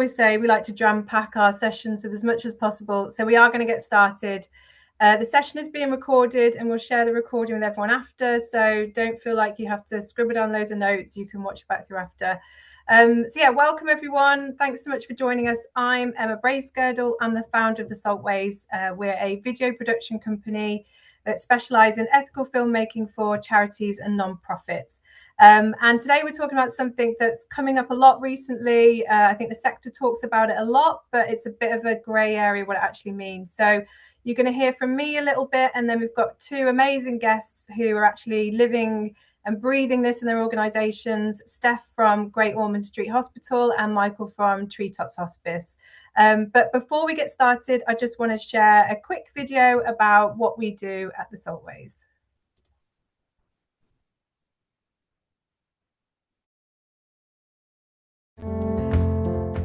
always say, we like to jam pack our sessions with as much as possible. So we are going to get started. The session is being recorded and we'll share the recording with everyone after. So don't feel like you have to scribble down loads of notes. You can watch back through after. So yeah, welcome everyone. Thanks so much for joining us. I'm Emma Bracegirdle. I'm the founder of The Saltways. We're a video production company that specialise in ethical filmmaking for charities and non-profits. And today we're talking about something that's coming up a lot recently. I think the sector talks about it a lot, but it's a bit of a grey area what it actually means. So you're going to hear from me a little bit, and then we've got two amazing guests who are actually living and breathing this in their organisations, Steph from Great Ormond Street Hospital and Michael from Treetops Hospice. But before we get started, I just want to share a quick video about what we do at the Saltways.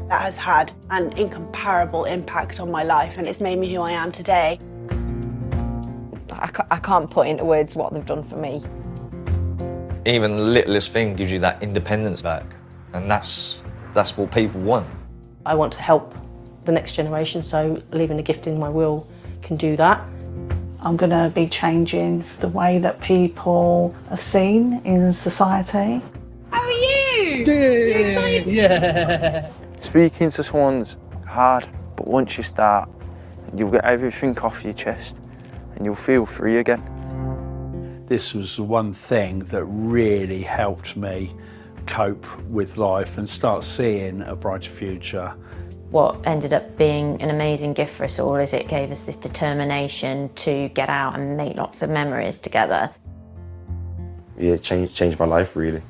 That has had an incomparable impact on my life, and it's made me who I am today. I can't put into words what they've done for me. Even the littlest thing gives you that independence back, and that's what people want. I want to help the next generation, so leaving a gift in my will can do that. I'm going to be changing the way that people are seen in society. How are you? Good. Yeah. Speaking to someone's hard, but once you start, you'll get everything off your chest and you'll feel free again. This was the one thing that really helped me cope with life and start seeing a brighter future. What ended up being an amazing gift for us all is it gave us this determination to get out and make lots of memories together. Yeah, it changed my life really.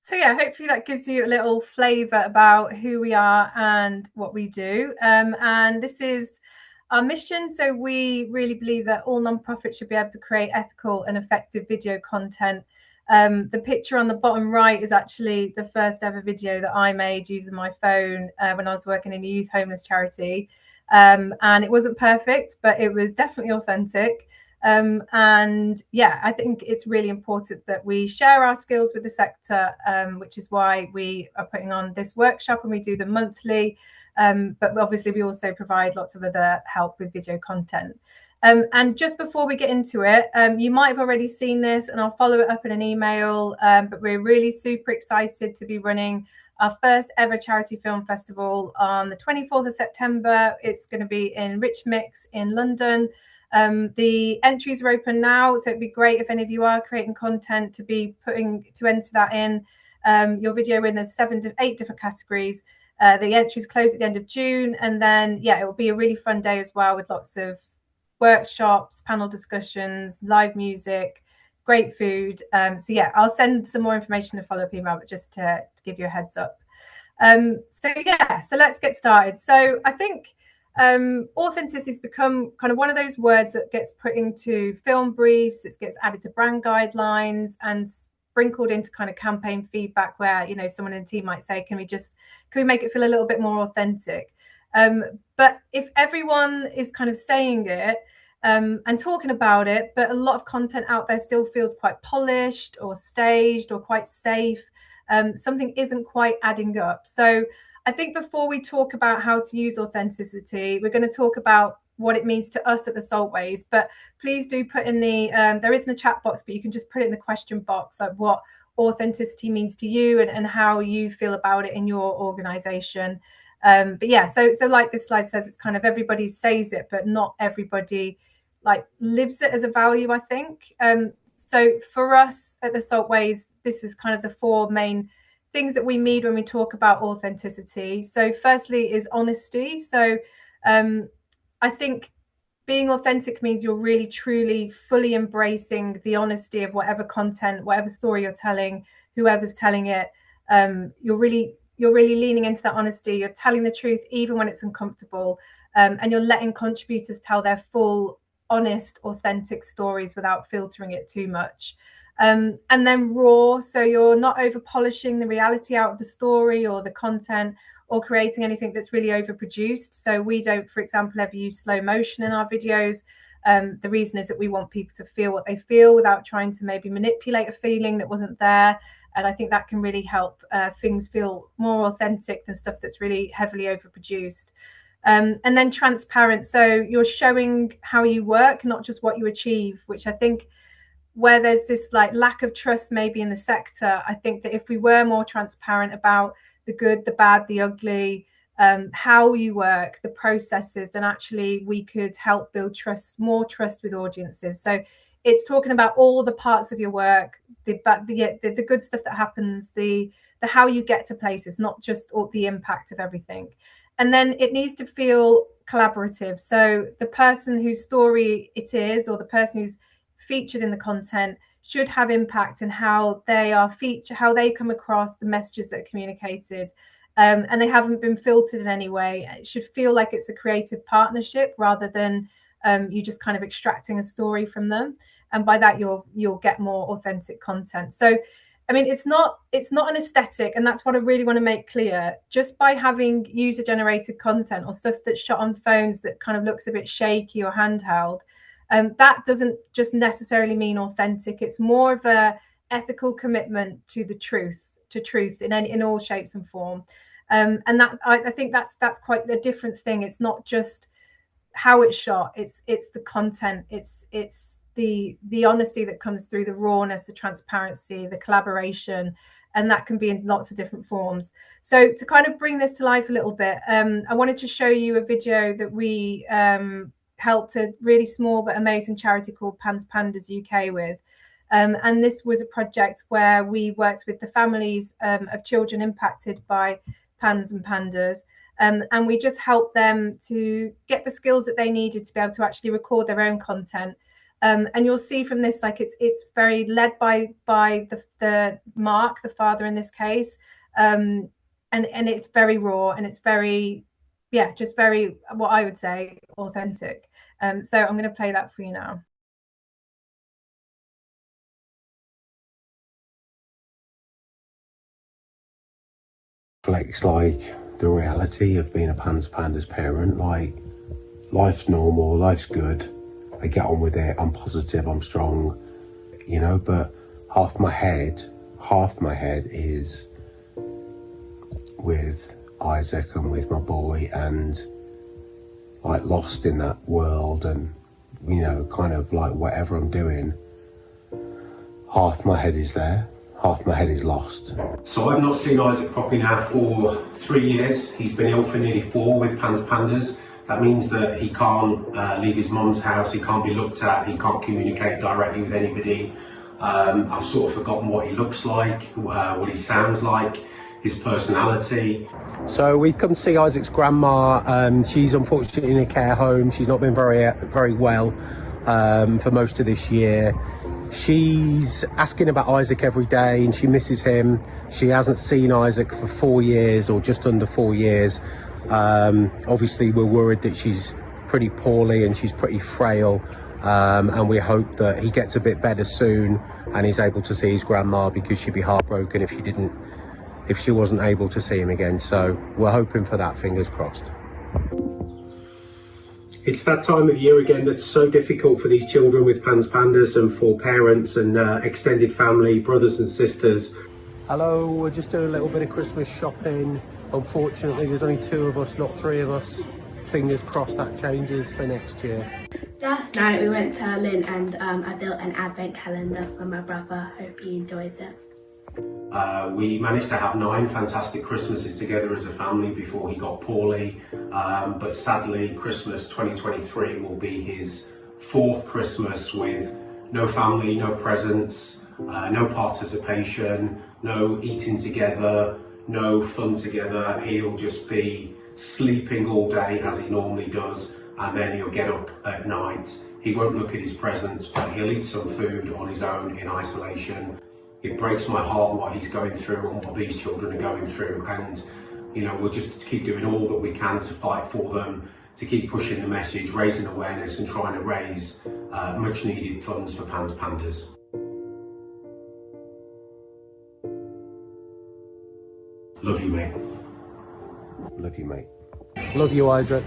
So yeah, hopefully that gives you a little flavour about who we are and what we do. And this is our mission. So we really believe that all non-profits should be able to create ethical and effective video content. The picture on the bottom right is actually the first ever video that I made using my phone when I was working in a youth homeless charity. And it wasn't perfect, but it was definitely authentic. And yeah, I think it's really important that we share our skills with the sector, which is why we are putting on this workshop and we do them monthly. But obviously we also provide lots of other help with video content. And just before we get into it, you might have already seen this and I'll follow it up in an email, but we're really super excited to be running our first ever charity film festival on the 24th of September. It's going to be in Rich Mix in London. The entries are open now, so it'd be great if any of you are creating content to enter that in your video in. There's 7 to 8 different categories. The entries close at the end of June, and then yeah, it will be a really fun day as well with lots of workshops, panel discussions, live music, great food. So yeah, I'll send some more information in a follow-up email, but just to give you a heads up. So let's get started. So I think authenticity has become kind of one of those words that gets put into film briefs, it gets added to brand guidelines and sprinkled into kind of campaign feedback where, you know, someone in the team might say, can we make it feel a little bit more authentic? But if everyone is kind of saying it and talking about it, but a lot of content out there still feels quite polished or staged or quite safe, something isn't quite adding up. So I think before we talk about how to use authenticity, we're going to talk about what it means to us at the Saltways. But please do put in the, there isn't a chat box, but you can just put it in the question box, like what authenticity means to you and how you feel about it in your organization. But yeah, so like this slide says, it's kind of everybody says it, but not everybody like lives it as a value, I think. So for us at the Saltways, this is kind of the 4 main things that we mean when we talk about authenticity. So firstly is honesty. So I think being authentic means you're really truly fully embracing the honesty of whatever content, whatever story you're telling, whoever's telling it. You're really leaning into that honesty. You're telling the truth even when it's uncomfortable, and you're letting contributors tell their full, honest, authentic stories without filtering it too much. And then raw, so you're not over polishing the reality out of the story or the content, or creating anything that's really overproduced. So we don't, for example, ever use slow motion in our videos. The reason is that we want people to feel what they feel without trying to maybe manipulate a feeling that wasn't there. And I think that can really help things feel more authentic than stuff that's really heavily overproduced. And then transparent. So you're showing how you work, not just what you achieve, which I think where there's this like lack of trust maybe in the sector, I think that if we were more transparent about the good, the bad, the ugly, how you work, the processes, then actually we could help build trust, more trust with audiences. So it's talking about all the parts of your work, the good stuff that happens, the how you get to places, not just the impact of everything. And then it needs to feel collaborative. So the person whose story it is, or the person who's featured in the content, should have impact in how they are featured, how they come across, the messages that are communicated, and they haven't been filtered in any way. It should feel like it's a creative partnership rather than you just kind of extracting a story from them. And by that, you'll get more authentic content. So, I mean, it's not an aesthetic, and that's what I really want to make clear. Just by having user-generated content or stuff that's shot on phones that kind of looks a bit shaky or handheld, that doesn't just necessarily mean authentic. It's more of a ethical commitment to the truth, in all shapes and form. And that I think that's quite a different thing. It's not just how it's shot. It's the content. It's the honesty that comes through, the rawness, the transparency, the collaboration, and that can be in lots of different forms. So to kind of bring this to life a little bit, I wanted to show you a video that we helped a really small but amazing charity called Pans Pandas UK with. And this was a project where we worked with the families of children impacted by pans and pandas. And we just helped them to get the skills that they needed to be able to actually record their own content. And you'll see from this, like it's very led by the Mark, the father in this case. And it's very raw, and it's very, just very, what I would say, authentic. So I'm going to play that for you now. Reflects like the reality of being a Pans Pandas parent. Like, life's normal, life's good, I get on with it, I'm positive, I'm strong, you know, but half my head is with Isaac and with my boy, and like lost in that world, and you know, kind of like whatever I'm doing, half my head is there, half my head is lost. So I've not seen Isaac properly now for 3 years. He's been ill for nearly 4 with Pans Pandas. That means that he can't leave his mum's house, he can't be looked at, he can't communicate directly with anybody. I've sort of forgotten what he looks like, what he sounds like, his personality. So we've come to see Isaac's grandma. She's unfortunately in a care home. She's not been very well for most of this year. She's asking about Isaac every day, and she misses him. She hasn't seen Isaac for 4 years, or just under 4 years. Obviously we're worried that she's pretty poorly and she's pretty frail, and we hope that he gets a bit better soon and he's able to see his grandma, because she'd be heartbroken if she wasn't able to see him again. So we're hoping for that, fingers crossed. It's that time of year again that's so difficult for these children with Pans Pandas, and for parents and extended family, brothers and sisters. Hello, we're just doing a little bit of Christmas shopping. Unfortunately, there's only 2 of us, not 3 of us. Fingers crossed that changes for next year. Last night we went to Lynn, and I built an advent calendar for my brother. Hope he enjoys it. We managed to have 9 fantastic Christmases together as a family before he got poorly, but sadly Christmas 2023 will be his 4th Christmas with no family, no presents, no participation, no eating together, no fun together. He'll just be sleeping all day as he normally does, and then he'll get up at night. He won't look at his presents, but he'll eat some food on his own in isolation. It breaks my heart what he's going through and what these children are going through, and you know, we'll just keep doing all that we can to fight for them, to keep pushing the message, raising awareness and trying to raise much needed funds for Pans Pandas. Love you, mate. Love you, mate. Love you, Isaac.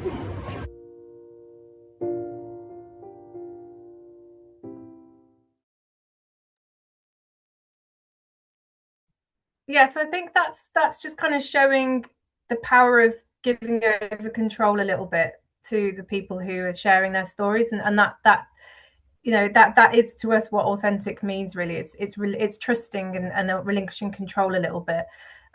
Yeah, so I think that's just kind of showing the power of giving over control a little bit to the people who are sharing their stories, and that you know that is to us what authentic means. Really, it's trusting and relinquishing control a little bit.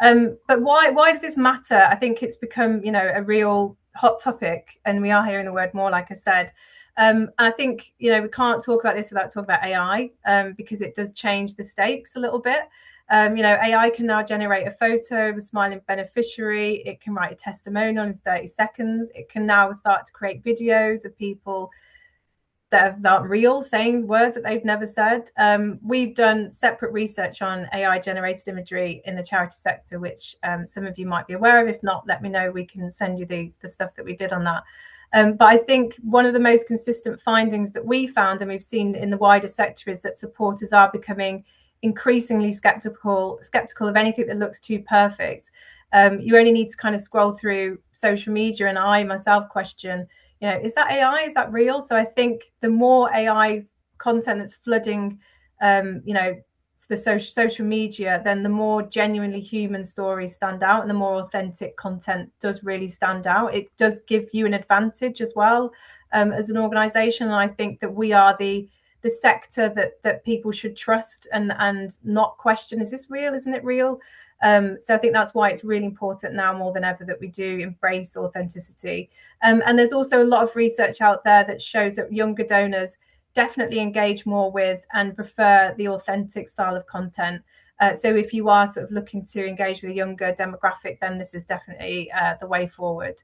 But why does this matter? I think it's become, you know, a real hot topic, and we are hearing the word more, like I said. And I think, you know, we can't talk about this without talking about AI, because it does change the stakes a little bit. You know, AI can now generate a photo of a smiling beneficiary. It can write a testimonial in 30 seconds. It can now start to create videos of people that aren't real, saying words that they've never said. We've done separate research on AI generated imagery in the charity sector, which some of you might be aware of. If not, let me know. We can send you the stuff that we did on that. But I think one of the most consistent findings that we found, and we've seen in the wider sector, is that supporters are becoming increasingly skeptical of anything that looks too perfect. You only need to kind of scroll through social media, and I myself question, you know, is that AI? Is that real? So I think the more AI content that's flooding, you know, the social media, then the more genuinely human stories stand out, and the more authentic content does really stand out. It does give you an advantage as well, as an organisation. And I think that we are the sector that people should trust and not question. Is this real? Isn't it real? So I think that's why it's really important now more than ever that we do embrace authenticity. And there's also a lot of research out there that shows that younger donors definitely engage more with and prefer the authentic style of content. So if you are sort of looking to engage with a younger demographic, then this is definitely the way forward.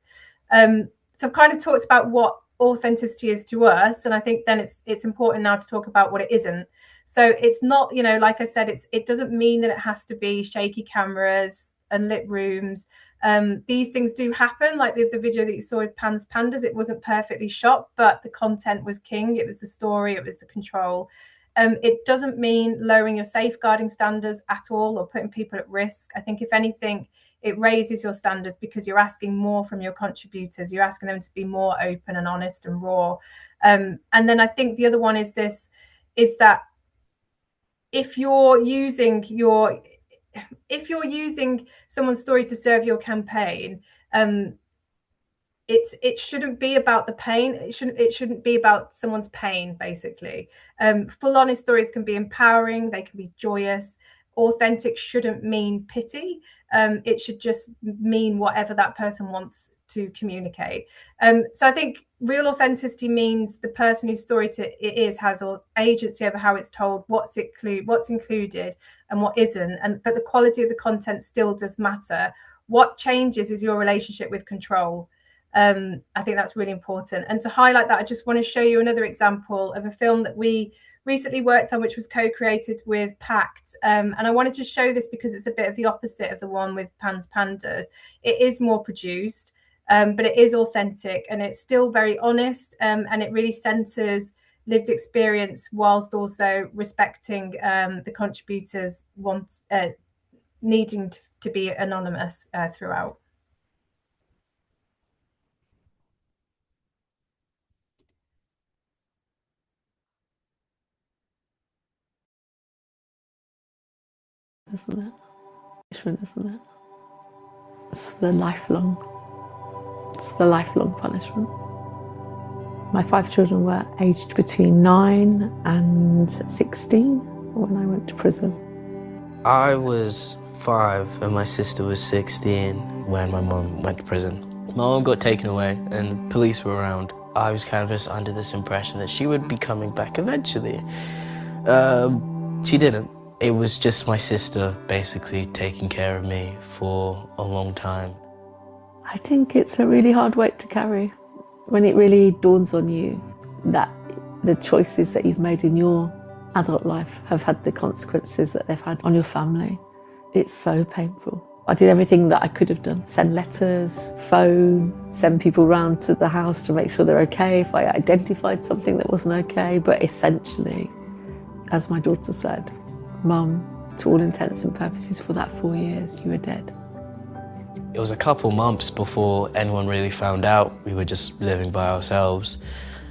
So I've kind of talked about what authenticity is to us, and I think then it's important now to talk about what it isn't. So it's not, you know, like I said, it doesn't mean that it has to be shaky cameras and lit rooms. These things do happen, like the video that you saw with Pans Pandas. It wasn't perfectly shot, but the content was king. It was the story, it was the control. It doesn't mean lowering your safeguarding standards at all or putting people at risk. I think if anything, it raises your standards because you're asking more from your contributors. You're asking them to be more open and honest and raw. And then I think the other one is that if you're using someone's story to serve your campaign, it shouldn't be about the pain. It shouldn't be about someone's pain, basically. Full honest stories can be empowering, they can be joyous. Authentic shouldn't mean pity. It should just mean whatever that person wants to communicate. So I think real authenticity means the person whose story it is has agency over how it's told, what's included and what isn't. But the quality of the content still does matter. What changes is your relationship with control. I think that's really important. And to highlight that, I just want to show you another example of a film that we recently worked on, which was co-created with Pact. And I wanted to show this because it's a bit of the opposite of the one with Pans Pandas. It is more produced, but it is authentic and it's still very honest, and it really centres lived experience whilst also respecting the contributors needing to be anonymous throughout. Isn't it? Punishment, isn't it? It's the lifelong punishment. My 5 children were aged between 9 and 16 when I went to prison. I was 5 and my sister was 16 when my mum went to prison. My mum got taken away and police were around. I was kind of just under this impression that she would be coming back eventually. She didn't. It was just my sister basically taking care of me for a long time. I think it's a really hard weight to carry when it really dawns on you that the choices that you've made in your adult life have had the consequences that they've had on your family. It's so painful. I did everything that I could have done. Send letters, phone, send people round to the house to make sure they're okay if I identified something that wasn't okay. But essentially, as my daughter said, Mum, to all intents and purposes, for that 4 years, you were dead. It was a couple months before anyone really found out. We were just living by ourselves.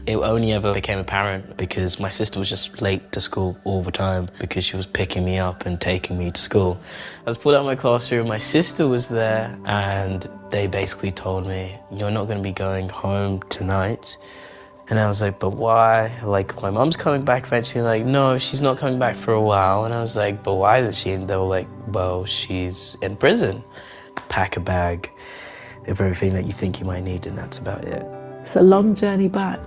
It only ever became apparent because my sister was just late to school all the time because she was picking me up and taking me to school. I was pulled out of my classroom, my sister was there, and they basically told me, "You're not going to be going home tonight." And I was like, "But why?" Like, my mum's coming back eventually. Like, "No, she's not coming back for a while." And I was like, "But why isn't she?" And they were like, "Well, she's in prison." Pack a bag of everything that you think you might need, and that's about it. It's a long journey back.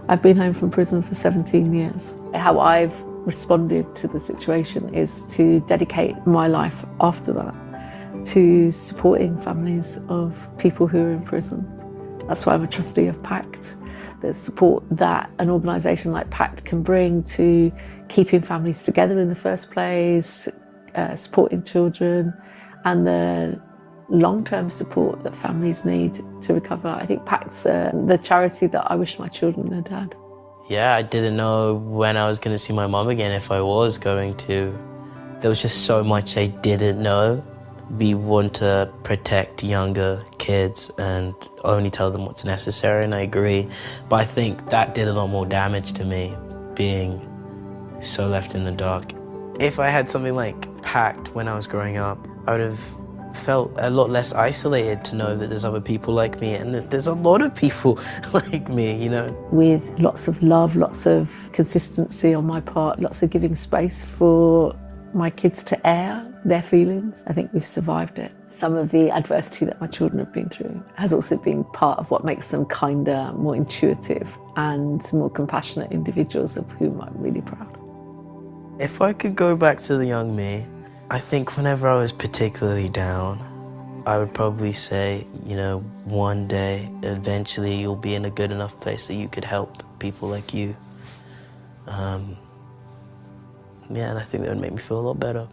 I've been home from prison for 17 years. How I've responded to the situation is to dedicate my life after that to supporting families of people who are in prison. That's why I'm a trustee of PACT. The support that an organisation like PACT can bring to keeping families together in the first place, supporting children, and the long-term support that families need to recover. I think PACT's the charity that I wish my children had had. Yeah, I didn't know when I was going to see my mum again, if I was going to. There was just so much I didn't know. We want to protect younger kids and only tell them what's necessary, and I agree. But I think that did a lot more damage to me, being so left in the dark. If I had something like PACT when I was growing up, I would have felt a lot less isolated to know that there's other people like me, and that there's a lot of people like me, you know. With lots of love, lots of consistency on my part, lots of giving space for my kids to air their feelings, I think we've survived it. Some of the adversity that my children have been through has also been part of what makes them kinder, more intuitive and more compassionate individuals, of whom I'm really proud. If I could go back to the young me, I think whenever I was particularly down, I would probably say, you know, one day, eventually you'll be in a good enough place that you could help people like you. Yeah, and I think that would make me feel a lot better.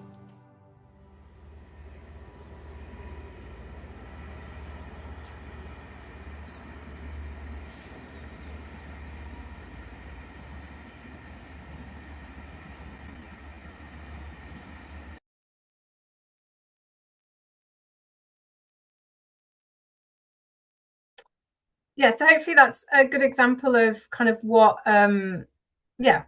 Yeah, so hopefully that's a good example of kind of what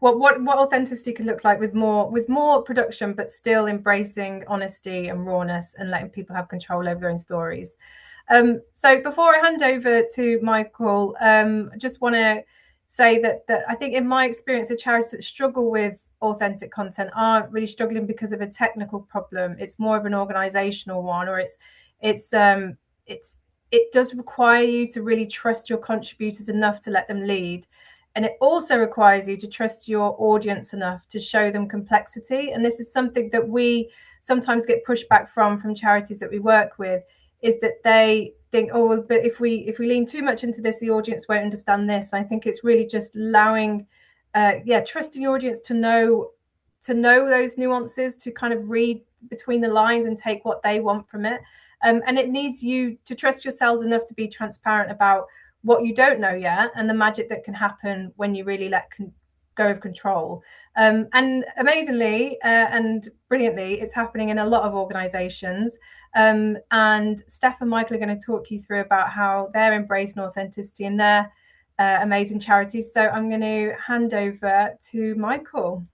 what authenticity can look like with more production, but still embracing honesty and rawness and letting people have control over their own stories. So before I hand over to Michael, I just want to say that I think in my experience, the charities that struggle with authentic content aren't really struggling because of a technical problem. It's more of an organizational one, or it does require you to really trust your contributors enough to let them lead. And it also requires you to trust your audience enough to show them complexity. And this is something that we sometimes get pushback from charities that we work with, is that they think, oh, but if we lean too much into this, the audience won't understand this. And I think it's really just allowing, trusting your audience to know those nuances, to kind of read between the lines and take what they want from it. And it needs you to trust yourselves enough to be transparent about what you don't know yet, and the magic that can happen when you really let go of control. And amazingly and brilliantly, it's happening in a lot of organizations. And Steph and Michael are going to talk you through about how they're embracing authenticity in their amazing charities. So I'm going to hand over to Michael.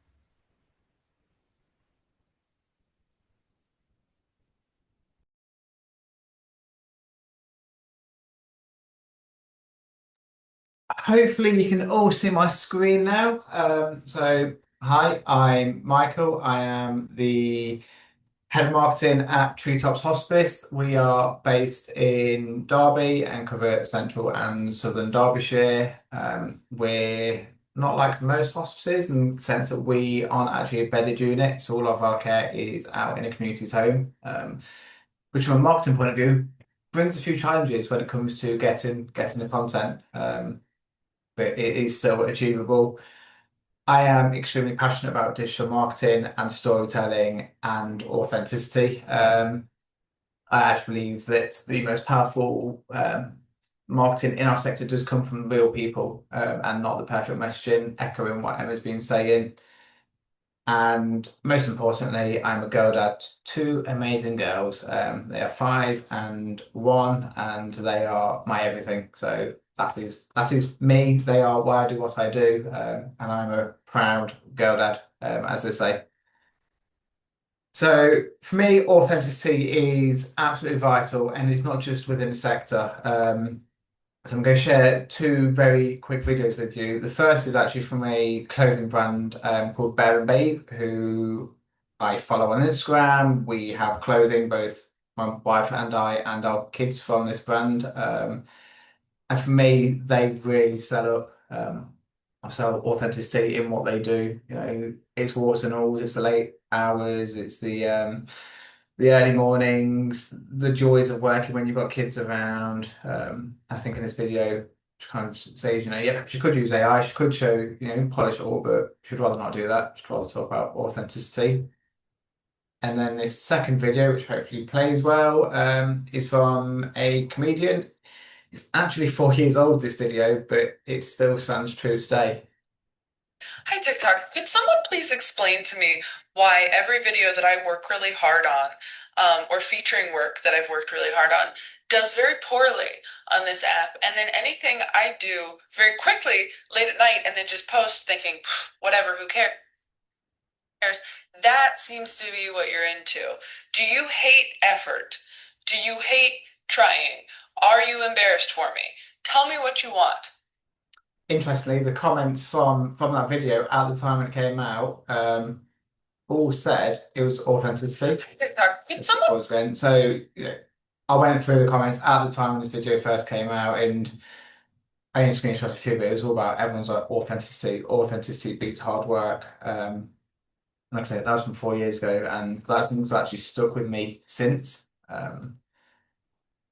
Hopefully you can all see my screen now. Hi, I'm Michael. I am the head of marketing at Treetops Hospice. We are based in Derby and cover central and southern Derbyshire. We're not like most hospices in the sense that we aren't actually a bedded unit, so all of our care is out in a community's home, which from a marketing point of view brings a few challenges when it comes to getting the content. But it is still achievable. I am extremely passionate about digital marketing and storytelling and authenticity. I actually believe that the most powerful marketing in our sector does come from real people and not the perfect messaging, echoing what Emma's been saying. And most importantly, I'm a girl dad to two amazing girls. They are 5 and 1, and they are my everything. So that is me. They are why I do what I do, and I'm a proud girl dad, as they say. So for me, authenticity is absolutely vital, and it's not just within the sector. So I'm going to share two very quick videos with you. The first is actually from a clothing brand called Bear and Babe, who I follow on Instagram. We have clothing, both my wife and I, and our kids from this brand. And for me, they really sell authenticity in what they do. You know, it's warts and all, it's the late hours, it's the early mornings, the joys of working when you've got kids around. I think in this video, she kind of says, you know, yeah, she could use AI, she could show, you know, polish it all, but she'd rather not do that. She'd rather talk about authenticity. And then this second video, which hopefully plays well, is from a comedian. It's actually 4 years old, this video, but it still stands true today. Hi TikTok, could someone please explain to me why every video that I work really hard on, or featuring work that I've worked really hard on, does very poorly on this app, and then anything I do very quickly late at night and then just post thinking, whatever, who cares? That seems to be what you're into. Do you hate effort? Do you hate trying? Are you embarrassed for me? Tell me what you want. Interestingly, the comments from that video at the time when it came out all said it was authenticity. TikTok, could someone? So I went through the comments at the time when this video first came out, and I only screenshot a few, but it was all about everyone's like authenticity. Authenticity beats hard work. Like I said, that was from 4 years ago, and that's something that's actually stuck with me since.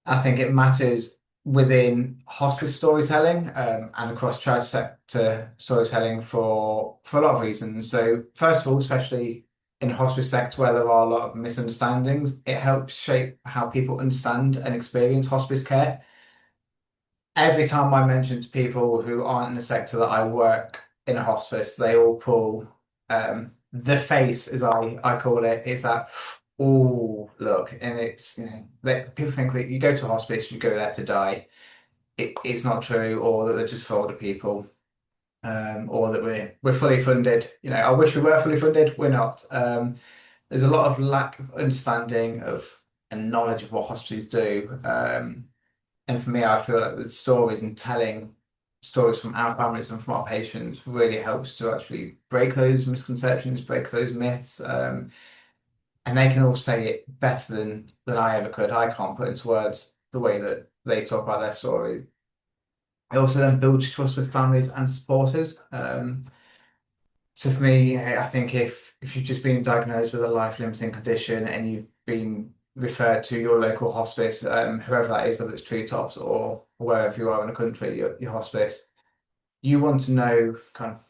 I think it matters within hospice storytelling and across charity sector storytelling for a lot of reasons. So first of all, especially in the hospice sector where there are a lot of misunderstandings, it helps shape how people understand and experience hospice care. Every time I mention to people who aren't in the sector that I work in a hospice, they all pull the face, as I call it, is that, oh, look, and it's, you know, people think that you go to a hospice, you go there to die. It's not true, or that they're just for older people, or that we're fully funded. You know, I wish we were fully funded. We're not. There's a lot of lack of understanding of and knowledge of what hospices do. And for me, I feel like the stories and telling stories from our families and from our patients really helps to actually break those misconceptions, break those myths. And they can all say it better than I ever could. I can't put into words the way that they talk about their story. It also then builds trust with families and supporters. So for me, I think if you've just been diagnosed with a life-limiting condition and you've been referred to your local hospice, whoever that is, whether it's Treetops or wherever you are in the country, your hospice, you want to know kind of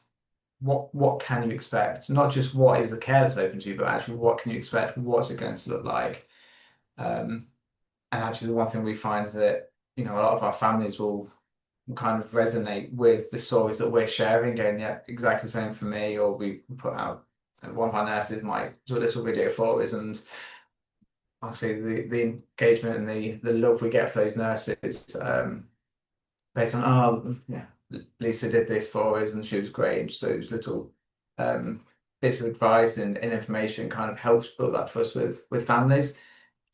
what can you expect? Not just what is the care that's open to you, but actually what can you expect? What's it going to look like? And actually, the one thing we find is that, you know, a lot of our families will kind of resonate with the stories that we're sharing, going, yeah, exactly the same for me. Or we put out, and one of our nurses might do a little video for us, and obviously the engagement and the love we get for those nurses based on, oh, yeah, Lisa did this for us and she was great. And so those little bits of advice and information kind of helps build that trust with families.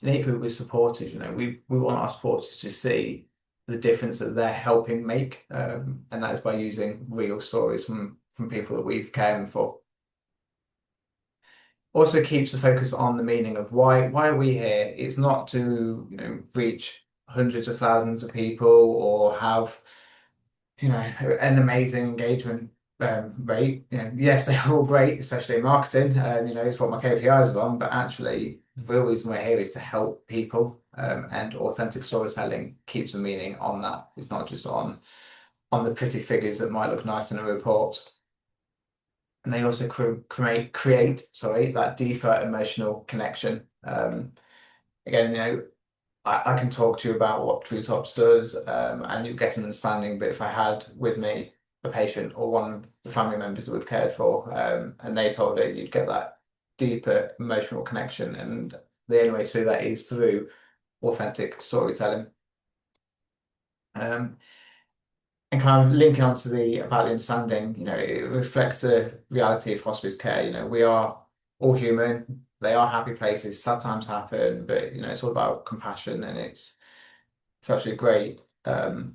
And equally with supporters, you know, we want our supporters to see the difference that they're helping make, and that is by using real stories from people that we've cared for. Also keeps the focus on the meaning of why are we here. It's not to, you know, reach hundreds of thousands of people or have, you know, an amazing engagement rate. You know, yes, they're all great, especially in marketing. You know, it's what my KPIs are on, but actually the real reason we're here is to help people, and authentic storytelling keeps the meaning on that. It's not just on the pretty figures that might look nice in a report. And they also create that deeper emotional connection. Again, you know, I can talk to you about what Treetops does, and you get an understanding. But if I had with me the patient or one of the family members that we've cared for, and they told her you'd get that deeper emotional connection, and the only way to do that is through authentic storytelling. And kind of linking on to about the understanding, it reflects the reality of hospice care. We are all human. They are happy places. Sad times happen, but it's all about compassion, and it's actually great. To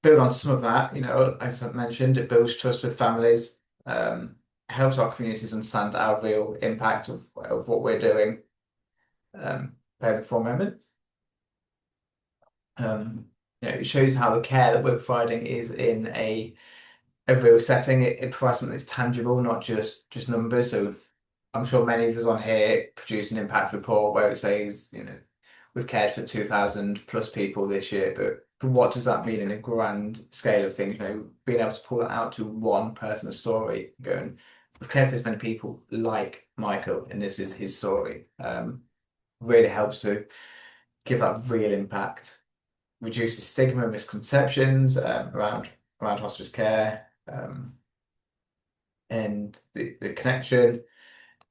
build on some of that, as I mentioned, it builds trust with families, helps our communities understand our real impact of what we're doing. Bear with 4 moments. It shows how the care that we're providing is in a real setting. It provides something that's tangible, not just numbers. So I'm sure many of us on here produce an impact report where it says, we've cared for 2,000 plus people this year, but what does that mean in a grand scale of things? Being able to pull that out to one person's story, going, we've cared for this many people like Michael, and this is his story, really helps to give that real impact. Reduce the stigma and misconceptions around hospice care, and the connection.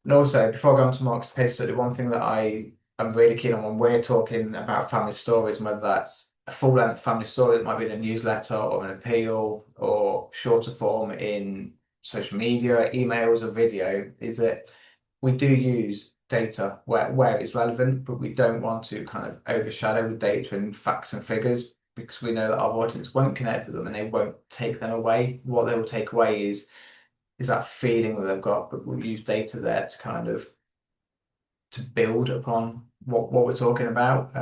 And also, before I go on to Mark's case study, one thing that I'm really keen on when we're talking about family stories, whether that's a full-length family story that might be in a newsletter or an appeal or shorter form in social media, emails or video, is that we do use data where it's relevant, but we don't want to kind of overshadow with data and facts and figures, because we know that our audience won't connect with them and they won't take them away. What they will take away is that feeling that they've got, but we'll use data there to kind of to build upon what we're talking about.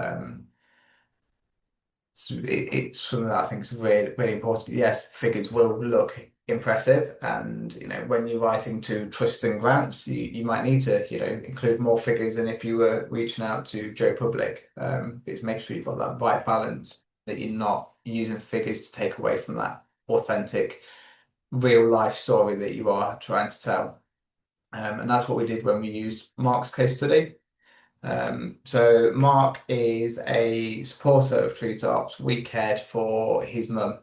So it's something that I think is really, really important. Yes, figures will look impressive, and when you're writing to trusts and grants, you might need to include more figures than if you were reaching out to Joe Public. But make sure you've got that right balance, that you're not using figures to take away from that authentic real life story that you are trying to tell. And that's what we did when we used Mark's case study. So Mark is a supporter of Treetops. We cared for his mum.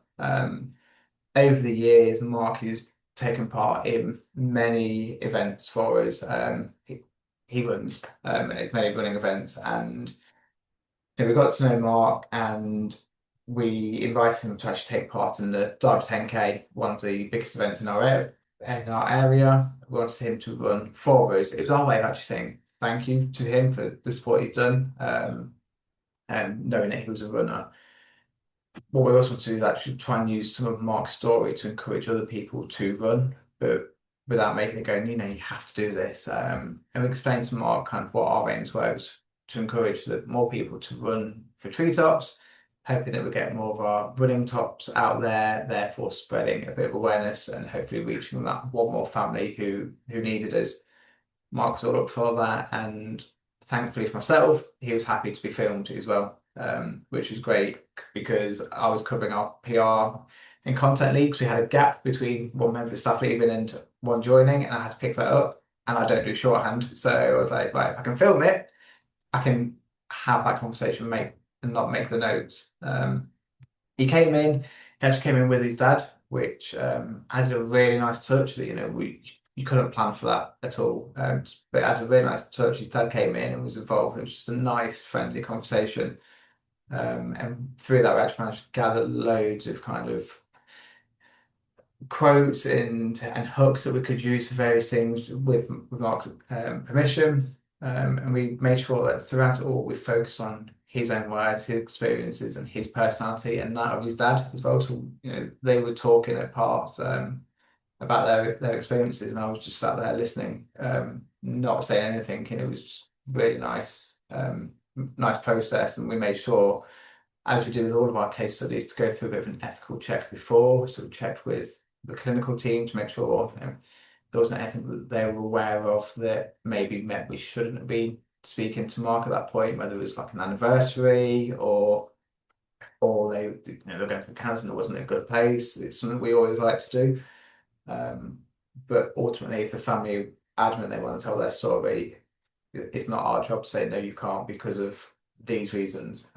Over the years, Mark has taken part in many events for us. He runs many running events, and we got to know Mark, and we invited him to actually take part in the Derby 10K, one of the biggest events in our area. We wanted him to run for us. It was our way of actually saying thank you to him for the support he's done, and knowing that he was a runner. What we also want to do is actually try and use some of Mark's story to encourage other people to run, but without making it going, you have to do this. And we explained to Mark kind of what our aims were, was to encourage more people to run for Treetops, hoping that we get more of our running tops out there, therefore spreading a bit of awareness and hopefully reaching that one more family who needed us. Mark was all up for that, and thankfully for myself, he was happy to be filmed as well, which was great because I was covering our PR and content leagues. We had a gap between one member of staff leaving and one joining, and I had to pick that up, and I don't do shorthand. So I was like, right, if I can film it, I can have that conversation and not make the notes. He came in, he actually came in with his dad, which added a really nice touch that, you couldn't plan for that at all. But it had a really nice touch. His dad came in and was involved. It was just a nice, friendly conversation. And through that, we actually managed to gather loads of kind of quotes and hooks that we could use for various things with Mark's permission. And we made sure that throughout it all, we focused on his own words, his experiences, and his personality, and that of his dad as well. So, they were talking at parts about their experiences, and I was just sat there listening, not saying anything, and it was just really nice process. And we made sure, as we do with all of our case studies, to go through a bit of an ethical check before. So we checked with the clinical team to make sure there wasn't anything that they were aware of that maybe meant we shouldn't have been speaking to Mark at that point, whether it was like an anniversary or they were going through cancer and it wasn't a good place. It's something we always like to do. But ultimately, if the family are adamant they want to tell their story, it's not our job to say, no, you can't because of these reasons.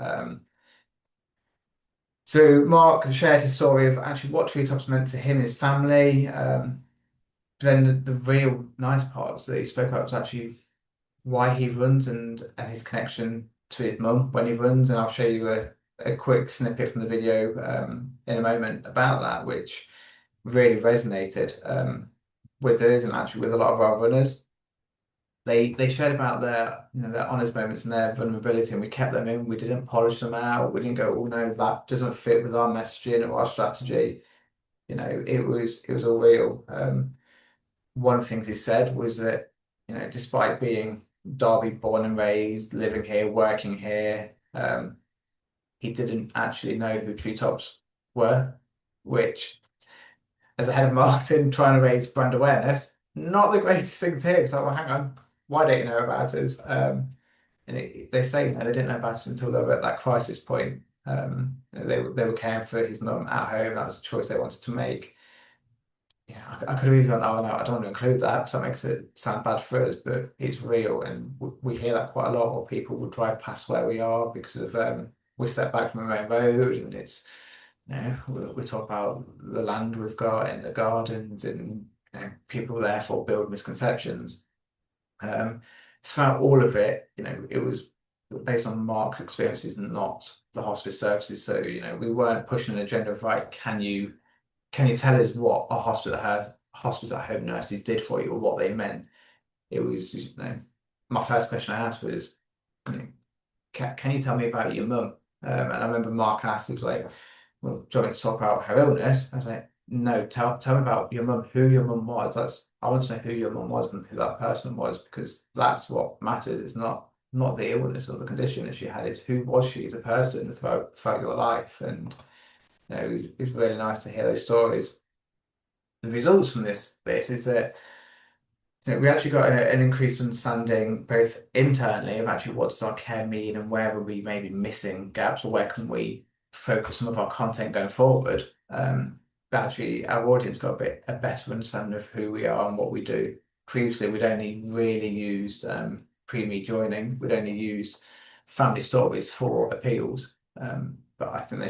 So Mark shared his story of actually what Treetops meant to him and his family. Then the real nice parts that he spoke about was actually why he runs and his connection to his mum when he runs. And I'll show you a quick snippet from the video in a moment about that, which really resonated with us and actually with a lot of our runners. They shared about their honest moments and their vulnerability, and we kept them in. We didn't polish them out. We didn't go, oh no, that doesn't fit with our messaging or our strategy. It was all real. One of the things he said was that, despite being Derby born and raised, living here, working here, he didn't actually know who Treetops were, which, as a head of marketing, trying to raise brand awareness, not the greatest thing to hear. It's like, well, hang on, why don't you know about us? They say they didn't know about us until they were at that crisis point. They were caring for his mum at home. That was a choice they wanted to make. I could have even gone, oh no, I don't want to include that because that makes it sound bad for us, but it's real, and we hear that quite a lot. Or people will drive past where we are because of we step back from the main road, and it's we talk about the land we've got and the gardens, and people therefore build misconceptions. Throughout all of it, it was based on Mark's experiences, not the hospice services. So we weren't pushing an agenda of, right, can you tell us what a hospice at home nurses did for you or what they meant? It was, my first question I asked was, can you tell me about your mum? And I remember Mark asked, he was like, well, do you want me to talk about her illness? I was like, no, tell me about your mum, who your mum was. I want to know who your mum was and who that person was, because that's what matters. It's not the illness or the condition that she had, it's who was she as a person throughout your life. And it was really nice to hear those stories. The results from this is that we actually got an increased understanding both internally of actually what does our care mean and where are we maybe missing gaps, or where can we focus some of our content going forward. But actually our audience got a better understanding of who we are and what we do. Previously we'd only really used pre-me joining, we'd only used family stories for appeals, but I think we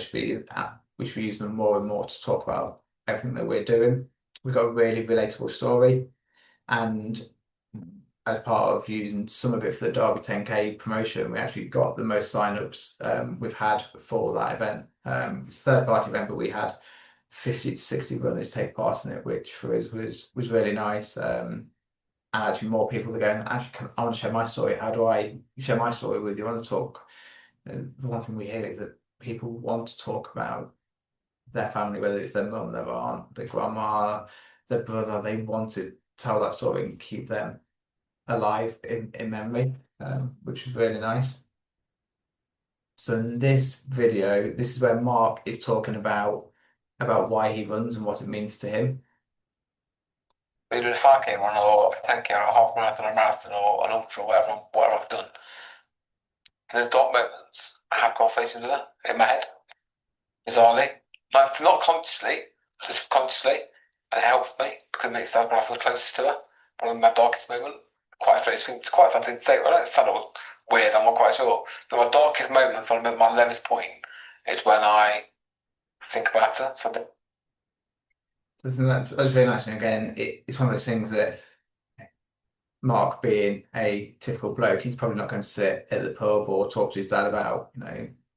should be using them more and more to talk about everything that we're doing. We've got a really relatable story, and as part of using some of it for the Derby 10K promotion, we actually got the most sign-ups we've had for that event. It's a third-party event, but we had 50 to 60 runners take part in it, which for us was really nice. And actually more people are going, actually, I want to share my story. How do I share my story with you? I want to talk. The one thing we hear is that people want to talk about their family, whether it's their mum, their aunt, their grandma, their brother. They want to tell that story and keep them alive in memory, which is really nice. So in this video, this is where Mark is talking about why he runs and what it means to him. Either a 5K run or a 10K or a half marathon or a marathon or an ultra, whatever I've done. In those dark moments, I have conversations with her in my head, bizarrely. Not consciously, just subconsciously, and it helps me because it makes that when I feel closest to her. But in my darkest moment, quite a strange thing, it's quite something to say. Well, it sounded weird, I'm not quite sure. But my darkest moments, when I'm at my lowest point, is when I think about her. Something. That's really nice. And again, it's one of those things that Mark, being a typical bloke, he's probably not going to sit at the pub or talk to his dad about,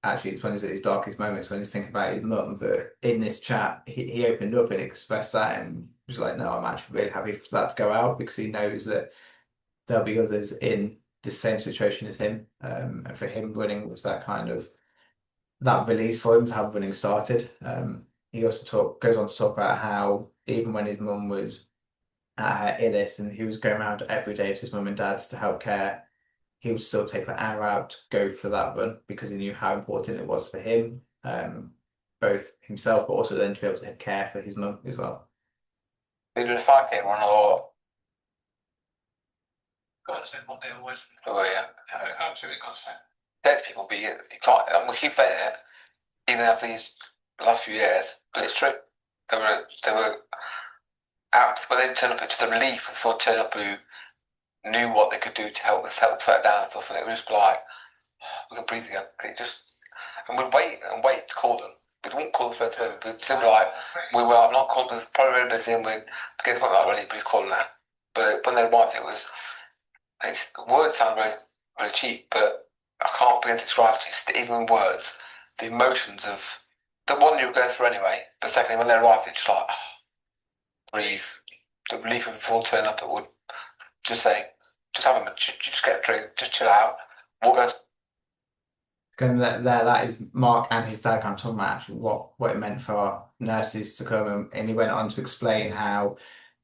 actually it's when he's at his darkest moments when he's thinking about his mum. But in this chat, he opened up and expressed that and was like, no, I'm actually really happy for that to go out because he knows that there'll be others in the same situation as him. And for him, running was that kind of that release for him to have running started. He also goes on to talk about how even when his mum was at her illness and he was going around every day to his mum and dad's to help care, he would still take that hour out to go for that run because he knew how important it was for him, both himself, but also then to be able to care for his mum as well. Either a 5K run or... Got to say what they always... Oh yeah. Absolutely got to say. Dead people, but you can't... And we keep saying it, even after these last few years, but it's true. They were out, but they didn't turn up to the relief of someone turn up who knew what they could do to help set down and stuff, and it was just like, oh, we can breathe again. And we'd wait to call them, we won't call the first baby, but simply like, we were like, not called, there's probably really busy, and we'd get to the point like, really, we're calling her. But when they arrived, words sound really, really cheap, but I can't begin to describe just even in words, the emotions of the one you would go through anyway, but secondly, when they arrived, it's just like, breathe. The relief of someone turning up that would just say, just have a, just get a drink, just chill out, walk out. Going that is Mark and his dad kind of talking about actually what it meant for our nurses to come, and he went on to explain how,